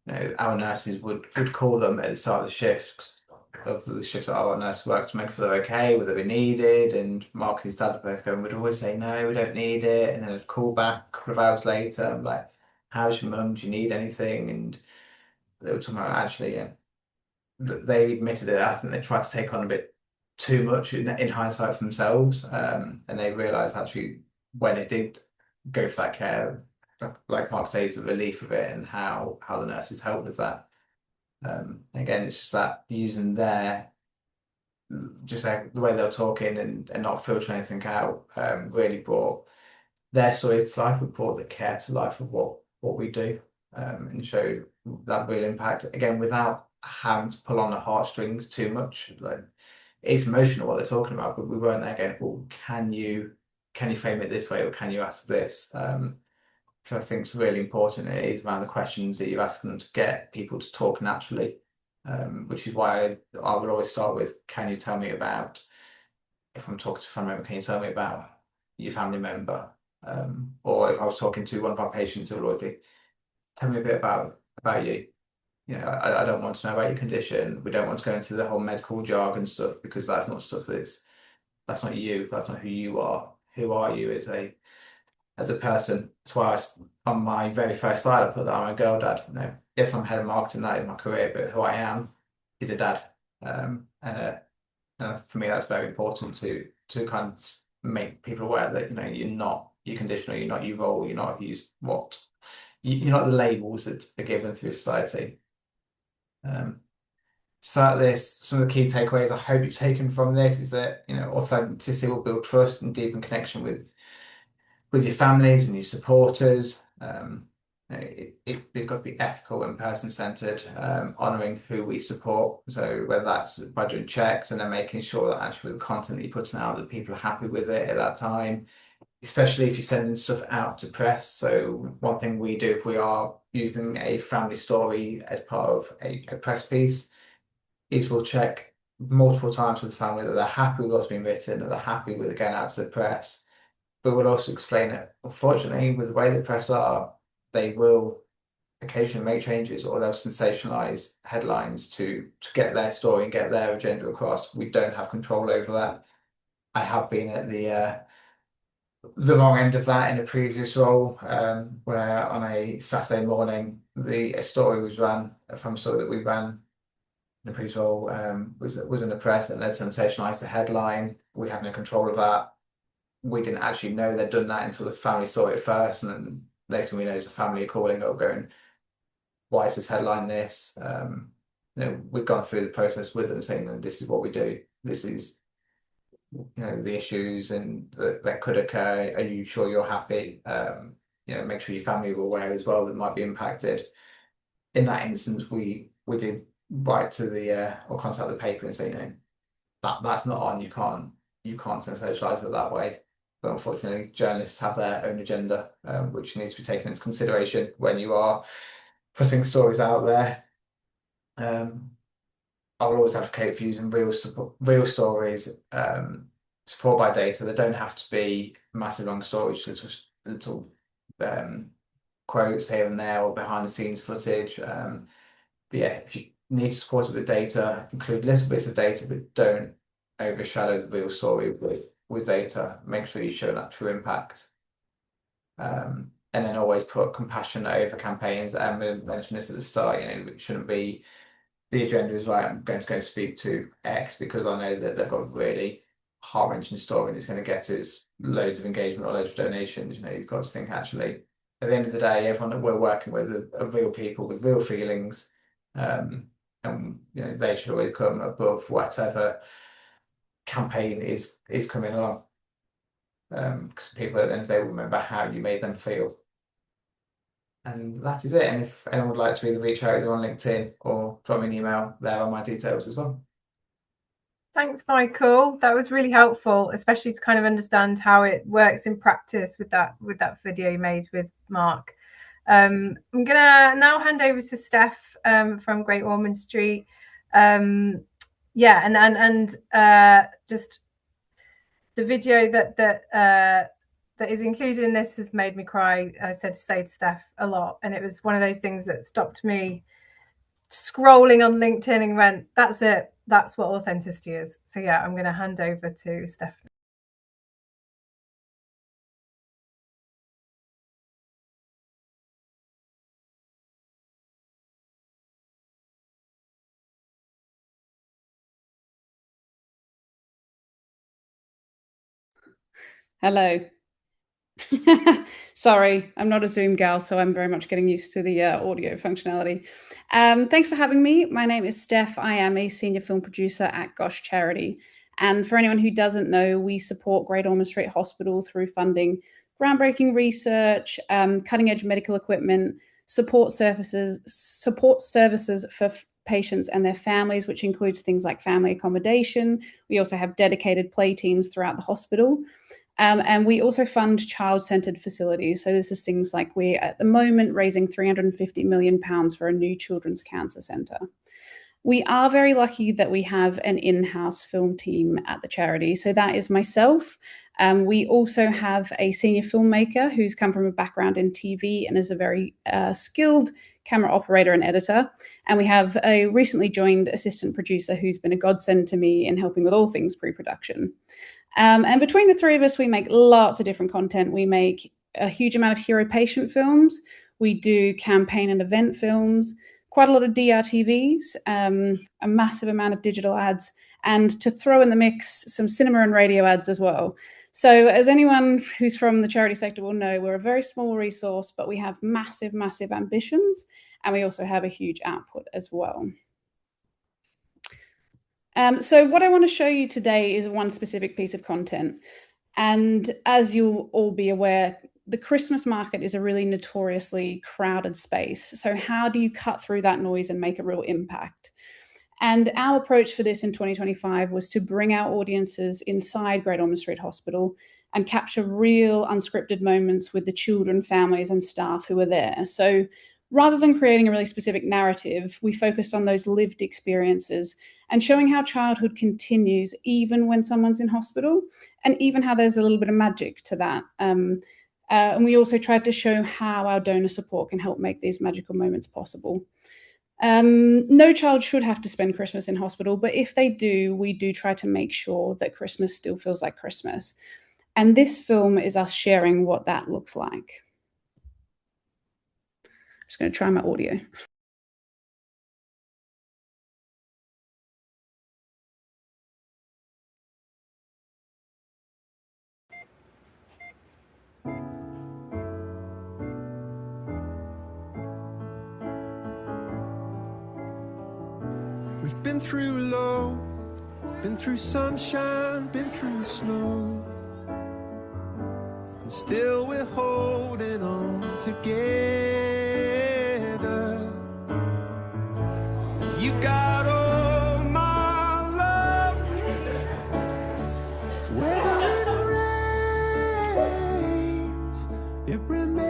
you know, our nurses would call them at the start of the shift, that our nurses work, to make sure they're okay, whether they needed, and Mark and his dad both going, would always say, no, we don't need it, and then they'd call back a couple of hours later, like, how's your mum, do you need anything? And they were talking about actually, they admitted that I think they tried to take on a bit too much in hindsight for themselves, and they realised actually when it did go for that care, like Mark says, the relief of it and how the nurses helped with that. Again, it's just that using just like the way they were talking and not filtering anything out, really brought their story to life. We brought the care to life of what we do, and showed that real impact again without having to pull on the heartstrings too much. Like, it's emotional what they're talking about, but we weren't there going, well, can you frame it this way, or can you ask this? Which I think is really important. It is around the questions that you're asking them to get people to talk naturally, which is why I would always start with, can you tell me about, if I'm talking to a family member, can you tell me about your family member? Or if I was talking to one of our patients, it would always be, tell me a bit about you. You know, I don't want to know about your condition. We don't want to go into the whole medical jargon stuff, because that's not stuff that's not you. That's not who you are. Who are you as a person? That's why on my very first slide I put that I'm a girl dad. You know, yes, I'm head of marketing, that is my career, but who I am is a dad. And for me, that's very important to kind of make people aware that, you know, you're not your condition, or you're not your role, you're not who's what. You're not the labels that are given through society. So at this, some of the key takeaways I hope you've taken from this is that, you know, authenticity will build trust and deepen connection with your families and your supporters. It's got to be ethical and person-centered, honouring who we support. So whether that's by doing checks and then making sure that actually the content that you're putting out, that people are happy with it at that time, especially if you're sending stuff out to press. So one thing we do if we are using a family story as part of a press piece is we'll check multiple times with the family that they're happy with what's been written, that they're happy with it going out to the press. But we'll also explain that, unfortunately, with the way the press are, they will occasionally make changes, or they'll sensationalise headlines to get their story and get their agenda across. We don't have control over that. I have been at the wrong end of that in a previous role, where on a Saturday morning, a story was ran from a story that we ran in a previous role, was in the press, and they'd sensationalised the headline. We had no control of that. We didn't actually know they'd done that until the family saw it first, and then later we know the family are calling up going, why is this headline this? You know, we've gone through the process with them saying, this is what we do. This is, you know, the issues and that could occur. Are you sure you're happy? You know, make sure your family are aware as well that might be impacted. In that instance, we did write to or contact the paper and say, you know, that's not on. You can't sensationalise it that way. But unfortunately, journalists have their own agenda, which needs to be taken into consideration when you are putting stories out there. I will always advocate for using real stories, supported by data. They don't have to be massive long stories, just little quotes here and there or behind the scenes footage. But yeah, if you need to support it with data, include little bits of data, but don't overshadow the real story with data. Make sure you show that true impact. And then always put compassion over campaigns. Emma mentioned this at the start, you know, it shouldn't be the agenda is right, I'm going to go speak to X because I know that they've got a really heart-wrenching story and it's going to get us loads of engagement or loads of donations. You know, you've got to think actually, at the end of the day, everyone that we're working with are real people with real feelings, and you know, they should always come above whatever campaign is coming along. because people at the end of the day will remember how you made them feel. And that is it. And if anyone would like to either reach out either on LinkedIn or drop me an email, there are my details as well. Thanks, Michael. That was really helpful, especially to kind of understand how it works in practice with that video you made with Mark. I'm gonna now hand over to Steph from Great Ormond Street. Just the video that is included in this has made me cry. I said to say to Steph a lot, and it was one of those things that stopped me scrolling on LinkedIn and went, that's it. That's what authenticity is. So yeah, I'm going to hand over to Steph. Hello. Sorry, I'm not a Zoom gal, so I'm very much getting used to the audio functionality. Thanks for having me. My name is Steph. I am a senior film producer at Gosh Charity. And for anyone who doesn't know, we support Great Ormond Street Hospital through funding groundbreaking research, cutting-edge medical equipment, support services for patients and their families, which includes things like family accommodation. We also have dedicated play teams throughout the hospital. And we also fund child-centred facilities. So this is things like we're at the moment raising £350 million for a new children's cancer centre. We are very lucky that we have an in-house film team at the charity. So that is myself. We also have a senior filmmaker who's come from a background in TV and is a very skilled camera operator and editor. And we have a recently joined assistant producer who's been a godsend to me in helping with all things pre-production. And between the three of us, we make lots of different content. We make a huge amount of hero-patient films. We do campaign and event films, quite a lot of DRTVs, a massive amount of digital ads, and to throw in the mix, some cinema and radio ads as well. So as anyone who's from the charity sector will know, we're a very small resource, but we have massive, massive ambitions, and we also have a huge output as well. So what I want to show you today is one specific piece of content. And as you'll all be aware, the Christmas market is a really notoriously crowded space. So how do you cut through that noise and make a real impact? And our approach for this in 2025 was to bring our audiences inside Great Ormond Street Hospital and capture real unscripted moments with the children, families and staff who are there. So rather than creating a really specific narrative, we focused on those lived experiences and showing how childhood continues even when someone's in hospital, and even how there's a little bit of magic to that. And we also tried to show how our donor support can help make these magical moments possible. No child should have to spend Christmas in hospital, but if they do, we do try to make sure that Christmas still feels like Christmas. And this film is us sharing what that looks like. I'm just going to try my audio. We've been through low, been through sunshine, been through snow, and still we're holding on together. You got all my love, whether it rains, it remains.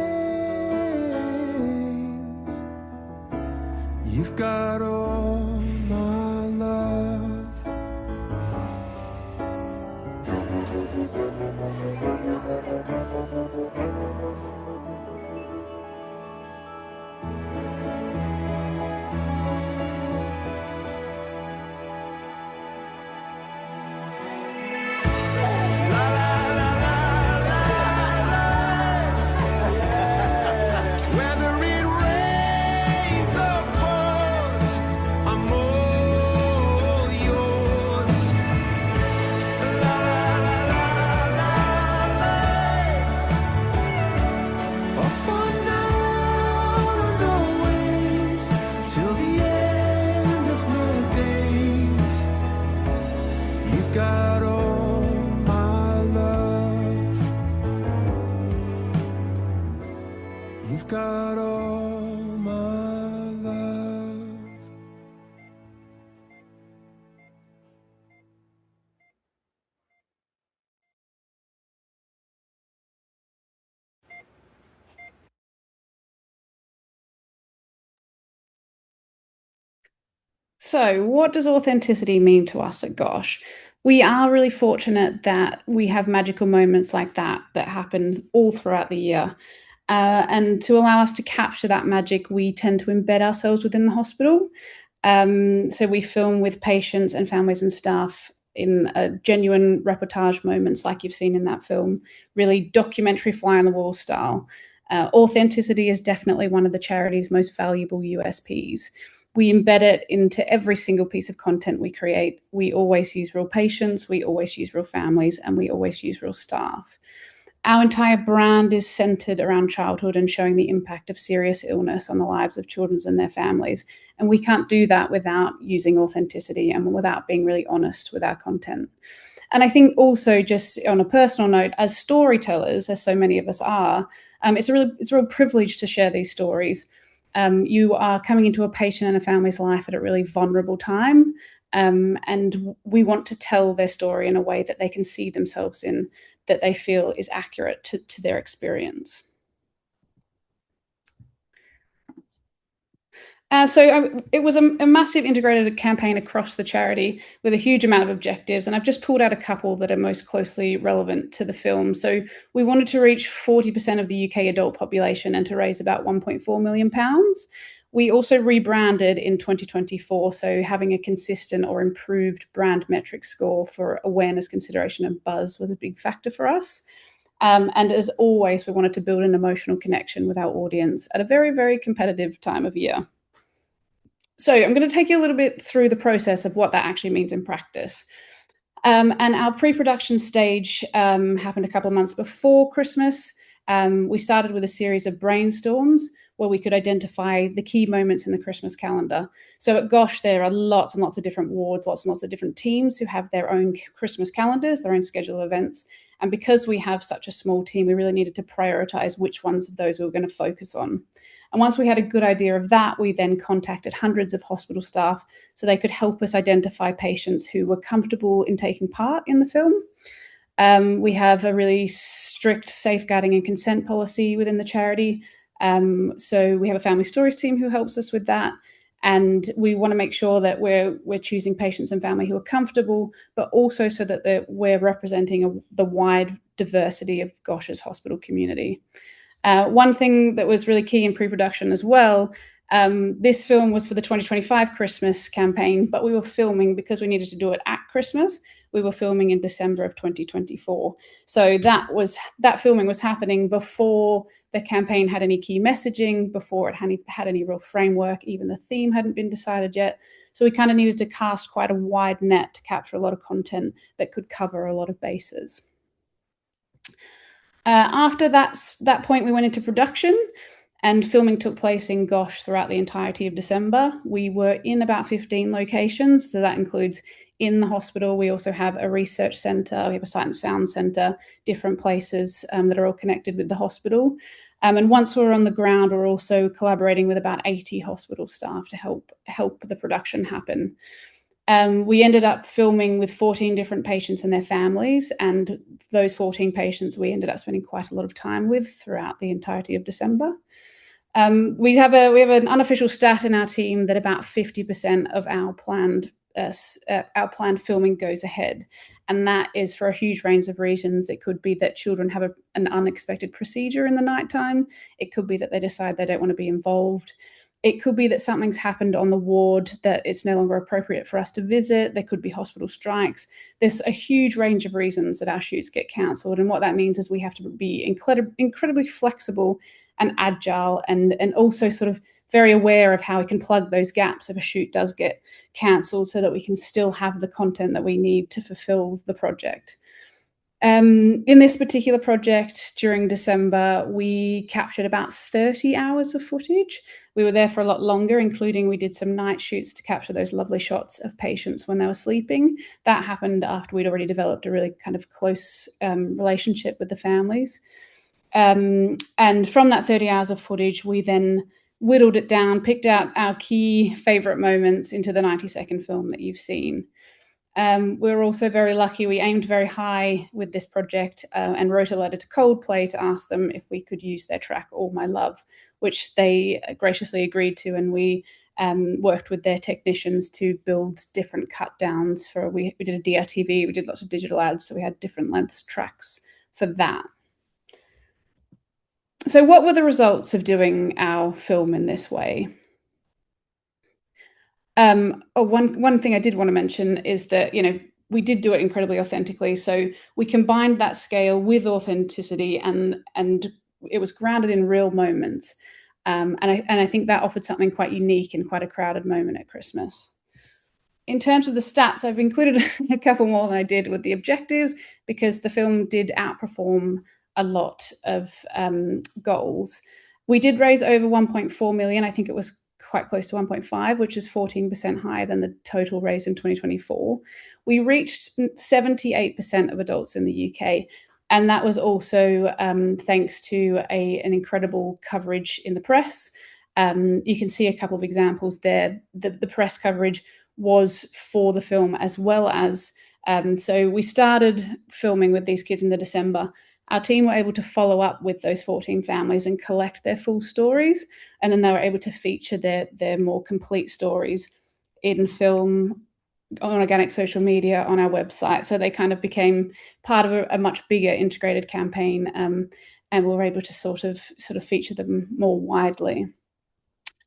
You've got all my love. got all my love. So, what does authenticity mean to us at Gosh? We are really fortunate that we have magical moments like that that happen all throughout the year. And to allow us to capture that magic, we tend to embed ourselves within the hospital. So we film with patients and families and staff in genuine reportage moments like you've seen in that film, really documentary fly on the wall style. Authenticity is definitely one of the charity's most valuable USPs. We embed it into every single piece of content we create. We always use real patients, we always use real families, and we always use real staff. Our entire brand is centered around childhood and showing the impact of serious illness on the lives of children and their families. And we can't do that without using authenticity and without being really honest with our content. And I think also, just on a personal note, as storytellers, as so many of us are, it's a real privilege to share these stories. You are coming into a patient and a family's life at a really vulnerable time, and we want to tell their story in a way that they can see themselves in, that they feel is accurate to their experience. It was a massive integrated campaign across the charity with a huge amount of objectives, and I've just pulled out a couple that are most closely relevant to the film. So we wanted to reach 40% of the UK adult population and to raise about £1.4 million. We also rebranded in 2024, so having a consistent or improved brand metric score for awareness, consideration, and buzz was a big factor for us. And as always, we wanted to build an emotional connection with our audience at a very, very competitive time of year. So I'm going to take you a little bit through the process of what that actually means in practice. And our pre-production stage happened a couple of months before Christmas. We started with a series of brainstorms where we could identify the key moments in the Christmas calendar. So at Gosh, there are lots and lots of different wards, lots and lots of different teams who have their own Christmas calendars, their own schedule of events. And because we have such a small team, we really needed to prioritize which ones of those we were going to focus on. And once we had a good idea of that, we then contacted hundreds of hospital staff so they could help us identify patients who were comfortable in taking part in the film. We have a really strict safeguarding and consent policy within the charity. So we have a family stories team who helps us with that. And we want to make sure that we're choosing patients and family who are comfortable, but also so that we're representing the wide diversity of Gosh's hospital community. One thing that was really key in pre-production as well, this film was for the 2025 Christmas campaign, but we were filming, because we needed to do it at Christmas, we were filming in December of 2024. So that filming was happening before the campaign had any key messaging, before it had any real framework, even the theme hadn't been decided yet. So we kind of needed to cast quite a wide net to capture a lot of content that could cover a lot of bases. After that point, we went into production, and filming took place in Gosh throughout the entirety of December. We were in about 15 locations, so that includes in the hospital. We also have a research centre, we have a sight and sound centre, different places that are all connected with the hospital. And once we're on the ground, we're also collaborating with about 80 hospital staff to help the production happen. We ended up filming with 14 different patients and their families, and those 14 patients we ended up spending quite a lot of time with throughout the entirety of December. We have an unofficial stat in our team that about 50% of our planned filming goes ahead, and that is for a huge range of reasons. It could be that children have an unexpected procedure in the nighttime. It could be that they decide they don't want to be involved. It could be that something's happened on the ward that it's no longer appropriate for us to visit. There could be hospital strikes. There's a huge range of reasons that our shoots get cancelled. And what that means is we have to be incredibly flexible and agile, and also sort of very aware of how we can plug those gaps if a shoot does get cancelled, so that we can still have the content that we need to fulfill the project. In this particular project during December, we captured about 30 hours of footage. We were there for a lot longer, including we did some night shoots to capture those lovely shots of patients when they were sleeping. That happened after we'd already developed a really kind of close relationship with the families. And from that 30 hours of footage, we then whittled it down, picked out our key favourite moments into the 90-second film that you've seen. We were also very lucky. We aimed very high with this project and wrote a letter to Coldplay to ask them if we could use their track All My Love, which they graciously agreed to, and we worked with their technicians to build different cut downs for, we did a DRTV, we did lots of digital ads, so we had different lengths tracks for that. So what were the results of doing our film in this way? One thing I did want to mention is that, we did do it incredibly authentically. So we combined that scale with authenticity, and it was grounded in real moments. And I think that offered something quite unique in quite a crowded moment at Christmas. In terms of the stats, I've included a couple more than I did with the objectives, because the film did outperform a lot of goals. We did raise over 1.4 million. I think it was quite close to 1.5, which is 14% higher than the total raised in 2024. We reached 78% of adults in the UK. And that was also thanks to an incredible coverage in the press. You can see a couple of examples there. The press coverage was for the film as well as, so we started filming with these kids in December. Our team were able to follow up with those 14 families and collect their full stories. And then they were able to feature their more complete stories in film, on organic social media, on our website. So they kind of became part of a much bigger integrated campaign, and we were able to sort of feature them more widely.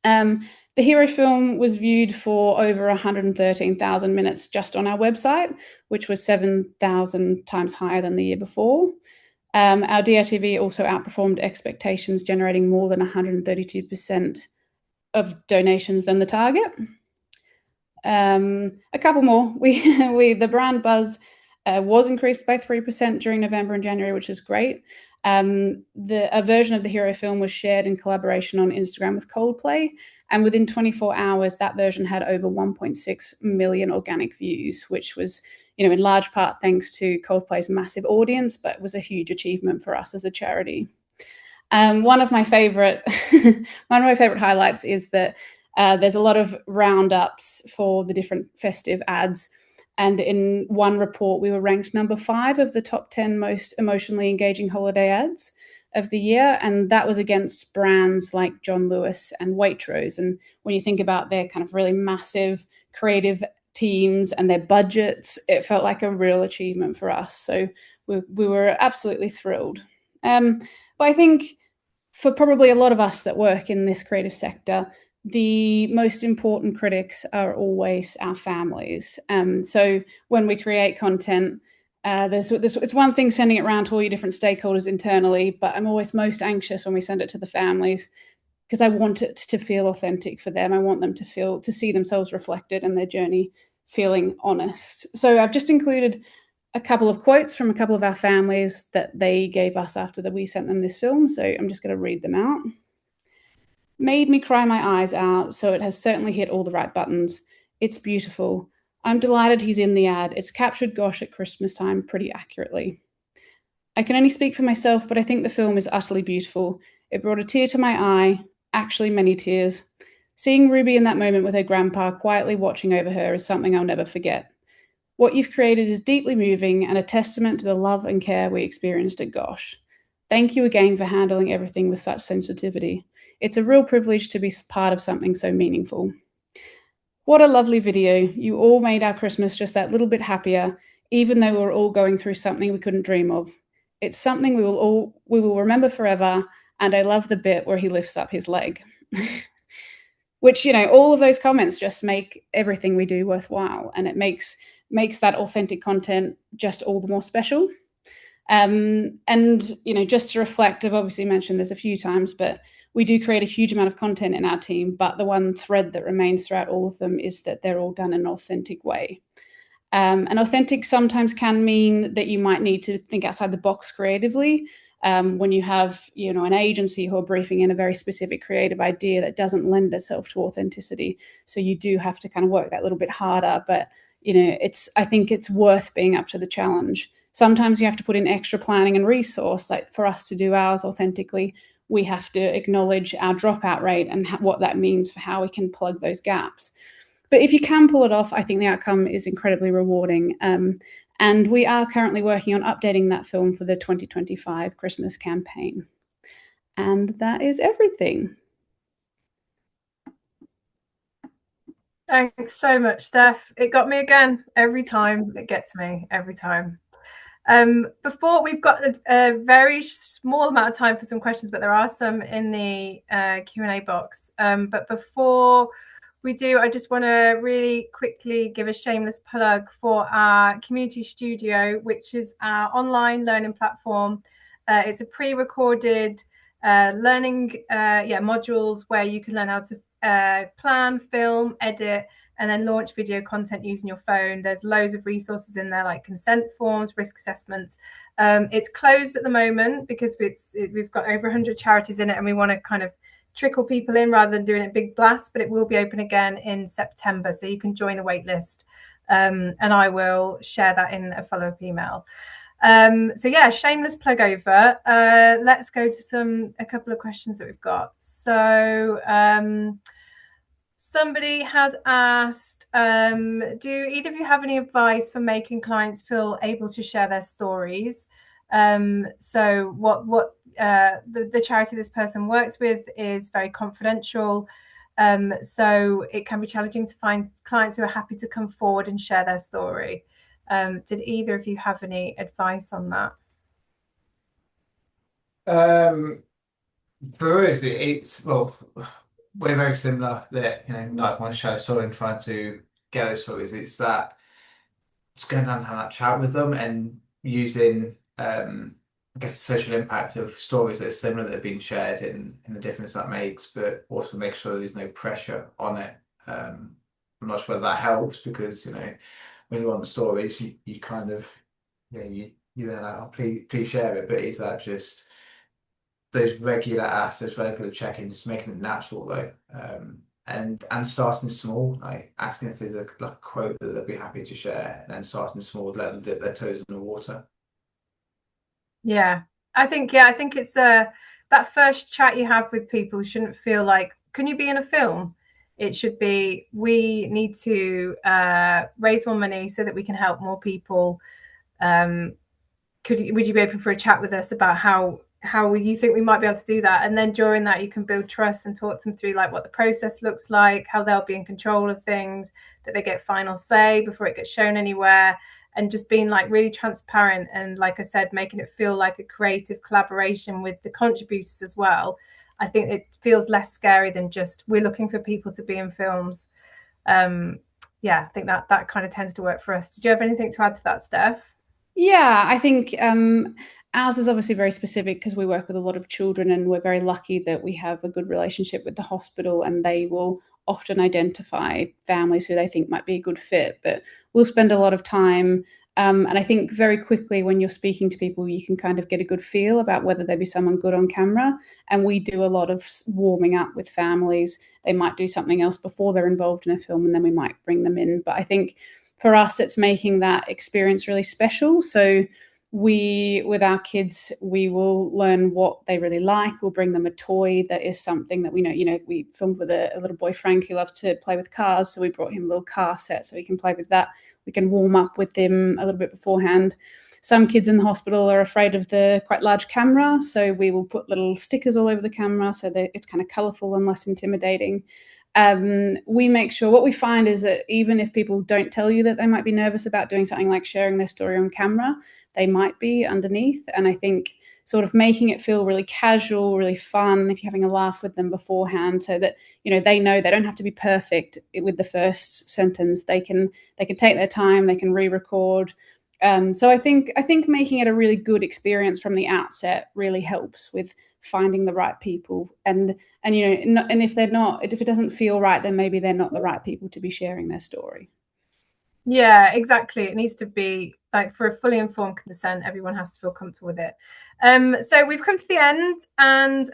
The Hero film was viewed for over 113,000 minutes just on our website, which was 7,000 times higher than the year before. Our DRTV also outperformed expectations, generating more than 132% of donations than the target. A couple more. The brand buzz was increased by 3% during November and January, which is great. A version of the Hero film was shared in collaboration on Instagram with Coldplay, and within 24 hours, that version had over 1.6 million organic views, which was, in large part thanks to Coldplay's massive audience, but it was a huge achievement for us as a charity. One of my favorite highlights is that there's a lot of roundups for the different festive ads. And in one report, we were ranked number 5 of the top 10 most emotionally engaging holiday ads of the year. And that was against brands like John Lewis and Waitrose. And when you think about their kind of really massive creative teams and their budgets, it felt like a real achievement for us. So we were absolutely thrilled. But I think for probably a lot of us that work in this creative sector, the most important critics are always our families. So when we create content, it's one thing sending it around to all your different stakeholders internally, but I'm always most anxious when we send it to the families, because I want it to feel authentic for them. I want them to see themselves reflected and their journey feeling honest. So I've just included a couple of quotes from a couple of our families that they gave us after that we sent them this film. So I'm just going to read them out. Made me cry my eyes out, so it has certainly hit all the right buttons. It's beautiful. I'm delighted he's in the ad. It's captured Gosh at Christmas time pretty accurately. I can only speak for myself, but I think the film is utterly beautiful. It brought a tear to my eye, actually many tears. Seeing Ruby in that moment with her grandpa quietly watching over her is something I'll never forget. What you've created is deeply moving and a testament to the love and care we experienced at Gosh. Thank you again for handling everything with such sensitivity. It's a real privilege to be part of something so meaningful. What a lovely video. You all made our Christmas just that little bit happier, even though we were all going through something we couldn't dream of. It's something we will remember forever, and I love the bit where he lifts up his leg. Which, all of those comments just make everything we do worthwhile, and it makes that authentic content just all the more special. And, just to reflect, I've obviously mentioned this a few times, but we do create a huge amount of content in our team, but the one thread that remains throughout all of them is that they're all done in an authentic way. And authentic sometimes can mean that you might need to think outside the box creatively. When you have, an agency who are briefing in a very specific creative idea that doesn't lend itself to authenticity. So you do have to kind of work that little bit harder, but, I think it's worth being up to the challenge. sometimes you have to put in extra planning and resource. Like for us to do ours authentically, we have to acknowledge our dropout rate and what that means for how we can plug those gaps. But if you can pull it off, I think the outcome is incredibly rewarding. And we are currently working on updating that film for the 2025 Christmas campaign. And that is everything. Thanks so much, Steph. It got me again every time. It gets me every time. Before, we've got a very small amount of time for some questions, but there are some in the Q&A box. But before we do, I just want to really quickly give a shameless plug for our community studio, which is our online learning platform. It's a pre-recorded learning modules where you can learn how to plan, film, edit, and then launch video content using your phone. There's loads of resources in there, like consent forms, risk assessments. It's closed at the moment because we've got over 100 charities in it, and we want to kind of trickle people in rather than doing it big blast, but it will be open again in September, so you can join the wait list, and I will share that in a follow-up email. So yeah, shameless plug over. Let's go to a couple of questions that we've got. So somebody has asked, do either of you have any advice for making clients feel able to share their stories? So what the charity this person works with is very confidential. So it can be challenging to find clients who are happy to come forward and share their story. Did either of you have any advice on that? For us, we're very similar. That like want to share a story and trying to get those stories. It's that just going down and having that chat with them and using, I guess, the social impact of stories that are similar that have been shared and the difference that makes, but also make sure there's no pressure on it. I'm not sure whether that helps because when you want the stories, you kind of you're there like, oh, please share it. But is that just those regular asks, those regular check-ins, just making it natural though, and starting small, like asking if there's a quote that they'd be happy to share, and then starting small, let them dip their toes in the water. Yeah, I think it's that first chat you have with people shouldn't feel like, can you be in a film? It should be, we need to raise more money so that we can help more people. Would you be open for a chat with us about how you think we might be able to do that? And then during that, you can build trust and talk them through like what the process looks like, how they'll be in control of things, that they get final say before it gets shown anywhere, and just being like really transparent. And like I said, making it feel like a creative collaboration with the contributors as well. I think it feels less scary than just we're looking for people to be in films. I think that kind of tends to work for us. Did you have anything to add to that, Steph? Yeah, I think ours is obviously very specific because we work with a lot of children, and we're very lucky that we have a good relationship with the hospital, and they will often identify families who they think might be a good fit. But we'll spend a lot of time, and I think very quickly when you're speaking to people, you can kind of get a good feel about whether they'd be someone good on camera. And we do a lot of warming up with families. They might do something else before they're involved in a film, and then we might bring them in. But I think for us, it's making that experience really special. So with our kids, we will learn what they really like. We'll bring them a toy that is something that we know. We filmed with a little boy, Frank, who loves to play with cars. So we brought him a little car set so he can play with that. We can warm up with him a little bit beforehand. Some kids in the hospital are afraid of the quite large camera. So we will put little stickers all over the camera so that it's kind of colorful and less intimidating. We make sure, what we find is that even if people don't tell you that they might be nervous about doing something like sharing their story on camera, they might be underneath. And I think sort of making it feel really casual, really fun, if you're having a laugh with them beforehand, so that they know they don't have to be perfect with the first sentence. They can take their time, they can re-record. So I think making it a really good experience from the outset really helps with finding the right people, and if it doesn't feel right, then maybe they're not the right people to be sharing their story. Yeah, exactly. It needs to be like, for a fully informed consent, everyone has to feel comfortable with it. So we've come to the end, and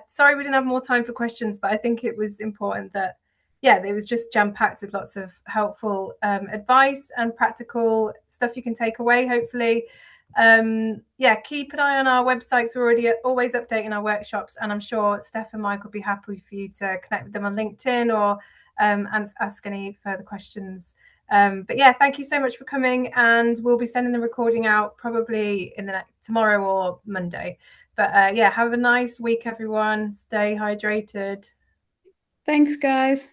sorry we didn't have more time for questions, but I think it was important that it was just jam-packed with lots of helpful advice and practical stuff you can take away, hopefully. Yeah, keep an eye on our websites. We're always updating our workshops, and I'm sure Steph and Mike will be happy for you to connect with them on LinkedIn or ask any further questions. But yeah, thank you so much for coming, and we'll be sending the recording out probably in the tomorrow or Monday. But yeah, have a nice week, everyone. Stay hydrated. Thanks, guys.